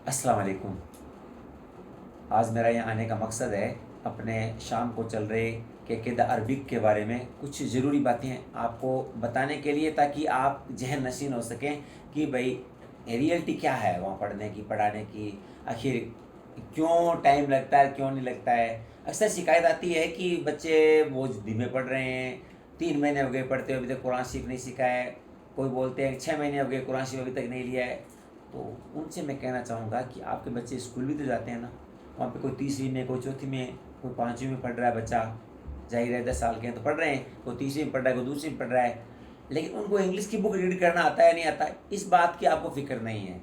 अस्सलाम वालेकुम। आज मेरा यहाँ आने का मकसद है अपने शाम को चल रहे क़ायदा अरबिक के बारे में कुछ ज़रूरी बातें आपको बताने के लिए, ताकि आप ज़हन नशीन हो सकें कि भाई रियलिटी क्या है वहाँ पढ़ने की, पढ़ाने की। आखिर क्यों टाइम लगता है, क्यों नहीं लगता है। अक्सर शिकायत आती है कि बच्चे बहुत धीमे पढ़ रहे हैं, 3 महीने हो गए पढ़ते हुए, अभी तक कुरान शरीफ नहीं सीखा है। कोई बोलते हैं 6 महीने हो गए कुरान शरीफ अभी तक नहीं लिया है। तो उनसे मैं कहना चाहूँगा कि आपके बच्चे स्कूल भी तो जाते हैं ना, वहाँ पे कोई तीसरी में, कोई चौथी में, कोई पाँचवीं में पढ़ रहा है बच्चा। जाहिर है 10 साल के हैं तो पढ़ रहे हैं, कोई तीसरी में पढ़ रहा है, कोई दूसरी में पढ़ रहा है। लेकिन उनको इंग्लिश की बुक रीड करना आता है नहीं आता है, इस बात की आपको फ़िक्र नहीं है।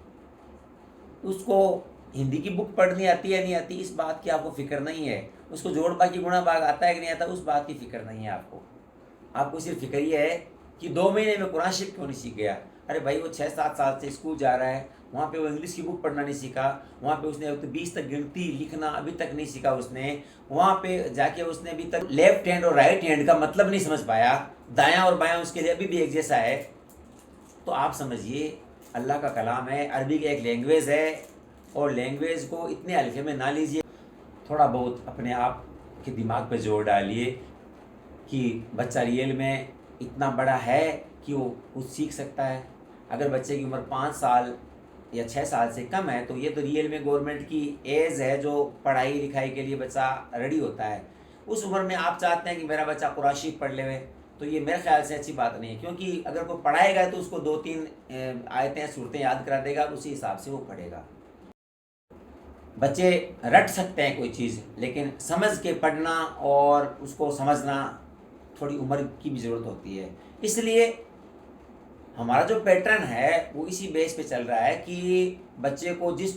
उसको हिंदी की बुक पढ़नी आती है नहीं आती, इस बात की आपको फ़िक्र नहीं है। उसको जोड़ बाकी गुणा भाग आता है कि नहीं आता, उस बात की फ़िक्र नहीं है आपको। आपको सिर्फ फिक्र ये है कि 2 महीने में कुरान शरीफ क्यों नहीं सीख गया। अरे भाई, वो 6-7 साल से स्कूल जा रहा है, वहाँ पे वो इंग्लिश की बुक पढ़ना नहीं सीखा, वहाँ पे उसने तो 20 तक गिनती लिखना अभी तक नहीं सीखा उसने। वहाँ पे जाके उसने अभी तक लेफ्ट हैंड और राइट हैंड का मतलब नहीं समझ पाया, दायां और बायां उसके लिए अभी भी एक जैसा है। तो आप समझिए, अल्लाह का कलाम है, अरबी की एक लैंग्वेज है, और लैंग्वेज को इतने हल्के में ना लीजिए। थोड़ा बहुत अपने आप के दिमाग पे जोर डालिए कि बच्चा रियल में इतना बड़ा है कि वो कुछ सीख सकता है। अगर बच्चे की उम्र 5 साल या 6 साल से कम है तो ये तो रियल में गवर्नमेंट की एज है जो पढ़ाई लिखाई के लिए बच्चा रेडी होता है। उस उम्र में आप चाहते हैं कि मेरा बच्चा कुरान शरीफ पढ़ ले, तो ये मेरे ख्याल से अच्छी बात नहीं है। क्योंकि अगर कोई पढ़ाएगा तो उसको 2-3 आयतें सूरतें याद करा देगा, उसी हिसाब से वो पढ़ेगा। बच्चे रट सकते हैं कोई चीज़, लेकिन समझ के पढ़ना और उसको समझना थोड़ी उम्र की भी ज़रूरत होती है। इसलिए हमारा जो पैटर्न है वो इसी बेस पे चल रहा है कि बच्चे को जिस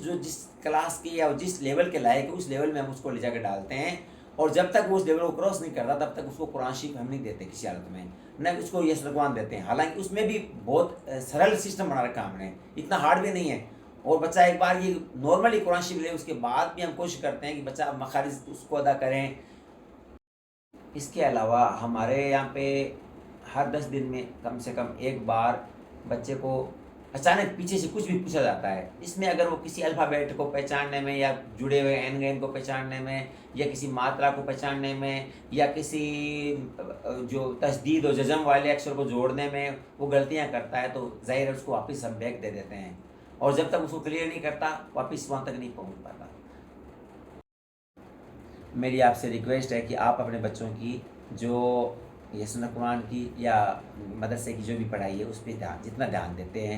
क्लास की या जिस लेवल के लायक है उस लेवल में हम उसको ले जाकर डालते हैं, और जब तक वो उस लेवल को क्रॉस नहीं करता तब तक उसको कुरान शरीफ हम नहीं देते किसी हालत में, न उसको यश रगवान देते हैं। हालांकि उसमें भी बहुत सरल सिस्टम बना रखा हमने, इतना हार्ड भी नहीं है। और बच्चा एक बार ये नॉर्मली कुरान शरीफ ले उसके बाद भी हम कोशिश करते हैं कि बच्चा मखारिज उसको अदा करें। इसके अलावा हमारे यहाँ पे हर 10 दिन में कम से कम एक बार बच्चे को अचानक पीछे से कुछ भी पूछा जाता है। इसमें अगर वो किसी अल्फ़ाबेट को पहचानने में, या जुड़े हुए एन गैन को पहचानने में, या किसी मात्रा को पहचानने में, या किसी जो तशदीद और जज़म वाले अक्षर को जोड़ने में वो गलतियाँ करता है, तो ज़ाहिर है उसको वापस हम बैक दे देते हैं, और जब तक उसको क्लियर नहीं करता वापस वहाँ तक नहीं पहुँच पाता। मेरी आपसे रिक्वेस्ट है कि आप अपने बच्चों की जो ये सुन्नह कुरान की या मदरसे की जो भी पढ़ाई है उस पर जितना ध्यान देते हैं,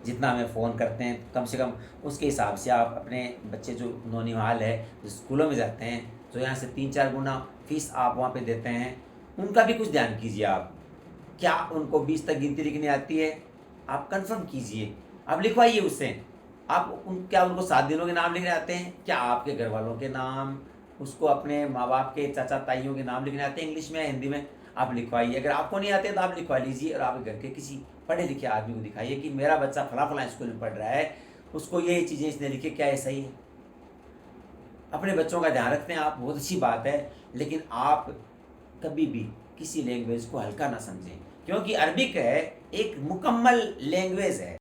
जितना हमें फ़ोन करते हैं, कम से कम उसके हिसाब से आप अपने बच्चे जो नौनिहाल है, जो स्कूलों में जाते हैं, जो यहाँ से 3-4 गुना फ़ीस आप वहाँ पे देते हैं, उनका भी कुछ ध्यान कीजिए आप। क्या उनको 20 तक गिनती लिखनी आती है? आप कंफर्म कीजिए, आप लिखवाइए उससे। आप क्या उनको 7 दिनों के नाम लिखने आते हैं? क्या आपके घर वालों के नाम, उसको अपने माँ बाप के चाचा ताइयों के नाम लिखने आते हैं इंग्लिश में या हिंदी में? आप लिखवाइए। अगर आपको नहीं आते तो आप लिखवा लीजिए, और आप घर के किसी पढ़े लिखे आदमी को दिखाइए कि मेरा बच्चा फला फला स्कूल में पढ़ रहा है, उसको ये चीज़ें इसने लिखी, क्या ये सही है? अपने बच्चों का ध्यान रखते हैं आप, बहुत अच्छी बात है, लेकिन आप कभी भी किसी लैंग्वेज को हल्का ना समझें, क्योंकि अरबिक है एक मुकम्मल लैंग्वेज है।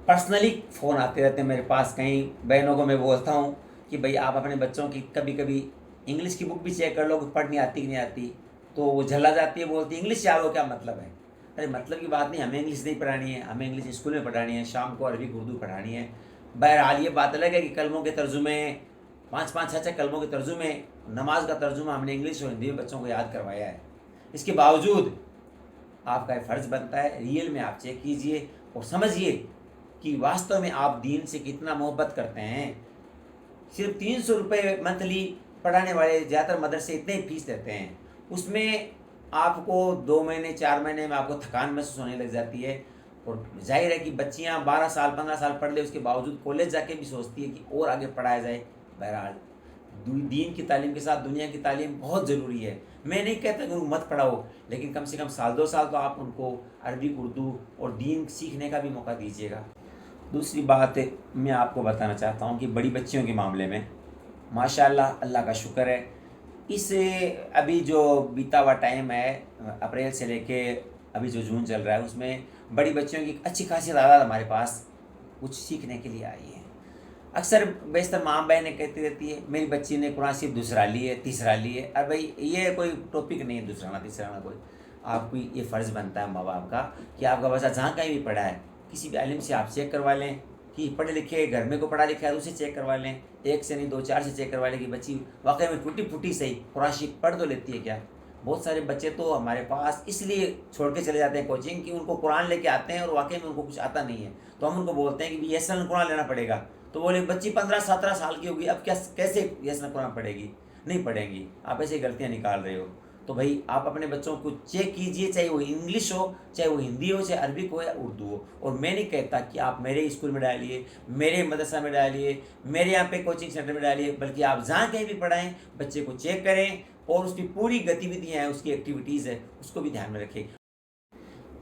पर्सनली फ़ोन आते रहते हैं मेरे पास, कई बहनों को मैं बोलता हूँ कि भाई आप अपने बच्चों की कभी कभी इंग्लिश की बुक भी चेक कर लो कि पढ़नी आती कि नहीं आती। तो वो झल्ला जाती है, बोलती है इंग्लिश यार वो क्या मतलब है। अरे मतलब की बात नहीं, हमें इंग्लिश नहीं पढ़ानी है, हमें इंग्लिश स्कूल में पढ़ानी है, शाम को अरबी उर्दू पढ़ानी है। बहरहाल ये बात अलग है कि कलमों के तर्जुमे, 5-5 6-6 कलमों के तर्जुमे, नमाज का तर्जुमा हमने इंग्लिश और हिंदी में बच्चों को याद करवाया है। इसके बावजूद आपका फ़र्ज़ बनता है रियल में आप चेक कीजिए और समझिए कि वास्तव में आप दीन से कितना मोहब्बत करते हैं। सिर्फ 300 रुपये मंथली पढ़ाने वाले ज़्यादातर मदरसे इतने ही फीस देते हैं, उसमें आपको 2 महीने 4 महीने में आपको थकान महसूस होने लग जाती है। और जाहिर है कि बच्चियां 12 साल 15 साल पढ़ ले, उसके बावजूद कॉलेज जाके भी सोचती है कि और आगे पढ़ाया जाए। बहरहाल दीन की तालीम के साथ दुनिया की तालीम बहुत ज़रूरी है। मैं नहीं कहता कि उनको मत पढ़ाओ, लेकिन कम से कम साल 2 साल तो आप उनको अरबी उर्दू और दीन सीखने का भी मौका दीजिएगा। दूसरी बात मैं आपको बताना चाहता हूँ कि बड़ी बच्चियों के मामले में माशाल्लाह अल्लाह का शुक्र है, इस अभी जो बीता हुआ टाइम है अप्रैल से लेके अभी जो जून चल रहा है, उसमें बड़ी बच्चियों की अच्छी खासी तादाद हमारे पास कुछ सीखने के लिए आई हैं। अक्सर बेशतर माँ बहनें कहती रहती है मेरी बच्ची ने कुरान शरीफ दूसरा ली है, तीसरा ली है। अरे भाई ये कोई टॉपिक नहीं है दूसरा ना तीसरा ना कोई। आपको ये फ़र्ज़ बनता है माँ बाप का कि आपका बच्चा जहाँ कहीं भी पढ़ा है किसी भी आलिम से आप चेक करवा लें कि पढ़े लिखे घर में को पढ़ा लिखा है उसे चेक करवा लें। एक से नहीं 2-4 से चेक करवा लें कि बच्ची वाकई में टूटी फूटी सही कुरान शरीफ पढ़ तो लेती है क्या। बहुत सारे बच्चे तो हमारे पास इसलिए छोड़ के चले जाते हैं कोचिंग कि उनको कुरान लेके आते हैं और वाकई में उनको कुछ आता नहीं है। तो हम उनको बोलते हैं कि भी यसन कुरान लेना पड़ेगा। तो बोले बच्ची 15-17 साल की होगी, अब क्या कैसे यसन कुरान पढ़ेगी, नहीं पढ़ेंगी। आप ऐसे गलतियाँ निकाल रहे हो। तो भाई आप अपने बच्चों को चेक कीजिए, चाहे वो इंग्लिश हो, चाहे वो हिंदी हो, चाहे अरबिक हो या उर्दू हो। और मैं नहीं कहता कि आप मेरे स्कूल में डालिए, मेरे मदरसा में डालिए, मेरे यहाँ पे कोचिंग सेंटर में डालिए, बल्कि आप जहाँ कहीं भी पढ़ाएं बच्चे को चेक करें और उसकी पूरी गतिविधियाँ हैं, उसकी एक्टिविटीज़ है, उसको भी ध्यान में रखें।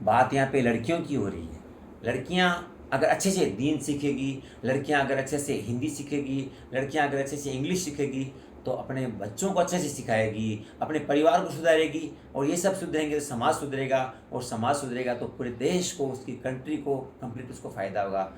बात यहाँ पे लड़कियों की हो रही है। लड़कियाँ अगर अच्छे से दीन सीखेगी, लड़कियाँ अगर अच्छे से हिंदी सीखेगी, लड़कियाँ अगर अच्छे से इंग्लिश सीखेगी तो अपने बच्चों को अच्छे से सिखाएगी, अपने परिवार को सुधारेगी और ये सब सुधरेंगे तो समाज सुधरेगा और समाज सुधरेगा तो पूरे देश को, उसकी कंट्री को कंप्लीट उसको फ़ायदा होगा।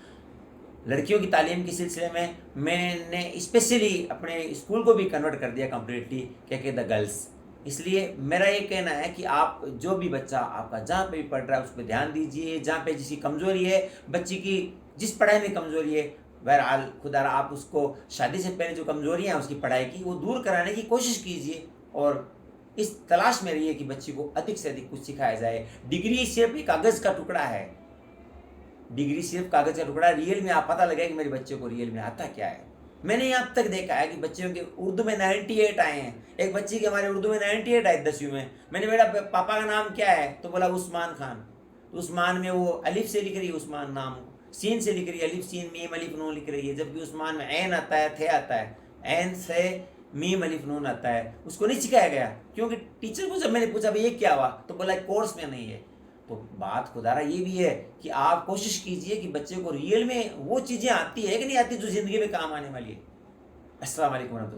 लड़कियों की तालीम के सिलसिले में मैंने स्पेशली अपने स्कूल को भी कन्वर्ट कर दिया कम्प्लीटली क्या द गर्ल्स। इसलिए मेरा ये कहना है कि आप जो भी बच्चा आपका जहाँ पे भी पढ़ रहा है उस पर ध्यान दीजिए। जहाँ पे जिसकी कमज़ोरी है, बच्ची की जिस पढ़ाई में कमज़ोरी है, बहरहाल खुदा आप उसको शादी से पहले जो कमज़ोरियाँ हैं उसकी पढ़ाई की वो दूर कराने की कोशिश कीजिए और इस तलाश में रहिए कि बच्ची को अधिक से अधिक कुछ सिखाया जाए। डिग्री सिर्फ एक कागज़ का टुकड़ा है, डिग्री सिर्फ कागज़ का टुकड़ा। रियल में आप पता लगे कि मेरे बच्चे को रियल में आता क्या है। मैंने यहाँ तक देखा है कि बच्चों के उर्दू में 98 आए हैं। एक बच्ची के हमारे उर्दू में 98 आए 10वीं में। मैंने बेटा पापा का नाम क्या है तो बोला उस्मान खान। तो उस्मान में वो अलिफ से लिख रही है उस्मान नाम, सीन से लिख रही है, अलिफ सीन मीम अलिफ नून लिख रही है, जबकि उस्मान में ऐन आता है, थे आता है, ऐन से मीम अलिफ नून आता है। उसको नहीं सिखाया गया क्योंकि टीचर को जब मैंने पूछा भाई ये क्या हुआ तो बोला कोर्स में नहीं है। तो बात खुदारा ये भी है कि आप कोशिश कीजिए कि बच्चे को रियल में वो चीज़ें आती है कि नहीं आती जो ज़िंदगी में काम आने वाली है। अस्सलाम वालेकुम रहमतुल्लाह।